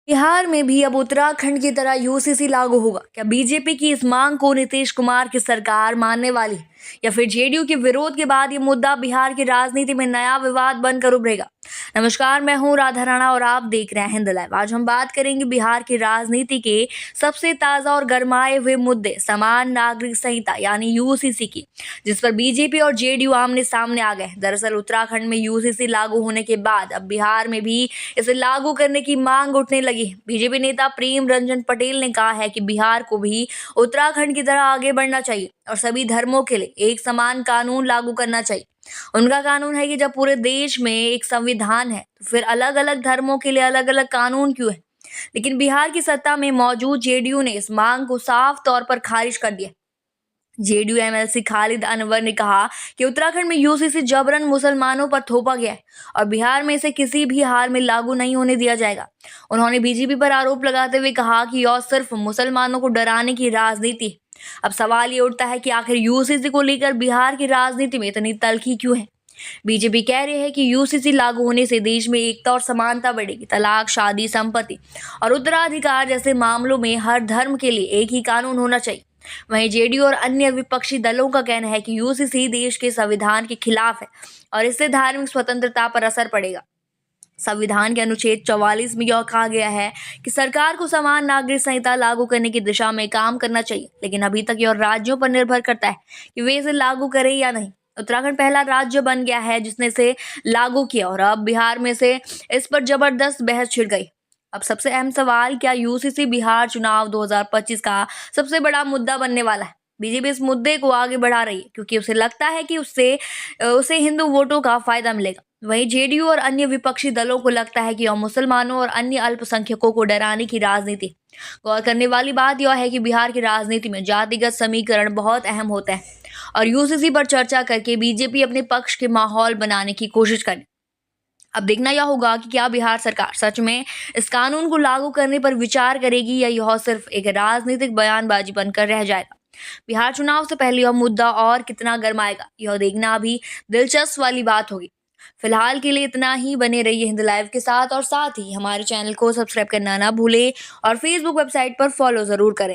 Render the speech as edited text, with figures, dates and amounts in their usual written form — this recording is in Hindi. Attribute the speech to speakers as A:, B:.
A: बिहार में भी अब उत्तराखंड की तरह यूसीसी लागू होगा। क्या बीजेपी की इस मांग को नीतीश कुमार की सरकार मानने वाली है या फिर जेडीयू के विरोध के बाद ये मुद्दा बिहार की राजनीति में नया विवाद बनकर उभरेगा? नमस्कार, मैं हूं राधा राणा और आप देख रहे हैं हिंद लाइव। आज हम बात करेंगे बिहार की राजनीति के सबसे ताजा और गरमाए हुए मुद्दे समान नागरिक संहिता यानी यूसीसी की, जिस पर बीजेपी और जेडीयू आमने सामने आ गए। दरअसल उत्तराखंड में यूसीसी लागू होने के बाद अब बिहार में भी इसे लागू करने की मांग उठने लगी। बीजेपी नेता प्रेम रंजन पटेल ने कहा है कि बिहार को भी उत्तराखंड की तरह आगे बढ़ना चाहिए और सभी धर्मों के लिए एक समान कानून लागू करना चाहिए। उनका कानून है कि जब पूरे देश में एक संविधान है तो फिर अलग अलग धर्मों के लिए अलग अलग कानून क्यों है? लेकिन बिहार की सत्ता में मौजूद जेडीयू ने इस मांग को साफ तौर पर खारिज कर दिया। जेडीयू एमएलसी खालिद अनवर ने कहा कि उत्तराखंड में यूसीसी जबरन मुसलमानों पर थोपा गया है और बिहार में इसे किसी भी हाल में लागू नहीं होने दिया जाएगा। उन्होंने बीजेपी पर आरोप लगाते हुए कहा कि यह सिर्फ मुसलमानों को डराने की राजनीति है। अब सवाल ये उठता है कि आखिर यूसीसी को लेकर बिहार की राजनीति में इतनी तल्खी क्यों है? बीजेपी कह रही है कि यूसीसी लागू होने से देश में एकता और समानता बढ़ेगी। तलाक, शादी, संपत्ति और उत्तराधिकार जैसे मामलों में हर धर्म के लिए एक ही कानून होना चाहिए। वहीं जेडीयू और अन्य विपक्षी दलों का कहना है कि यूसीसी देश के संविधान के खिलाफ है और इससे धार्मिक स्वतंत्रता पर असर पड़ेगा। संविधान के अनुच्छेद 44 में यह कहा गया है कि सरकार को समान नागरिक संहिता लागू करने की दिशा में काम करना चाहिए, लेकिन अभी तक यह राज्यों पर निर्भर करता है कि वे इसे लागू करें या नहीं। उत्तराखंड पहला राज्य बन गया है जिसने इसे लागू किया और अब बिहार में से इस पर जबरदस्त बहस छिड़ गई। अब सबसे अहम सवाल, क्या यूसीसी बिहार चुनाव 2025 का सबसे बड़ा मुद्दा बनने वाला है? बीजेपी इस मुद्दे को आगे बढ़ा रही है क्योंकि उसे लगता है कि उससे उसे हिंदू वोटों का फायदा मिलेगा। वहीं जेडीयू और अन्य विपक्षी दलों को लगता है कि यह मुसलमानों और अन्य अल्पसंख्यकों को डराने की राजनीति। गौर करने वाली बात यह है कि बिहार की राजनीति में जातिगत समीकरण बहुत अहम होते हैं और यूसीसी पर चर्चा करके बीजेपी अपने पक्ष के माहौल बनाने की कोशिश करे। अब देखना यह होगा कि क्या बिहार सरकार सच में इस कानून को लागू करने पर विचार करेगी या यह सिर्फ एक राजनीतिक बयानबाजी बनकर रह जाएगा। बिहार चुनाव से पहले यह मुद्दा और कितना गरमाएगा, यह देखना अभी दिलचस्प वाली बात होगी। फिलहाल के लिए इतना ही। बने रहिए हिंद लाइव के साथ और साथ ही हमारे चैनल को सब्सक्राइब करना ना भूले और फेसबुक वेबसाइट पर फॉलो जरूर करें।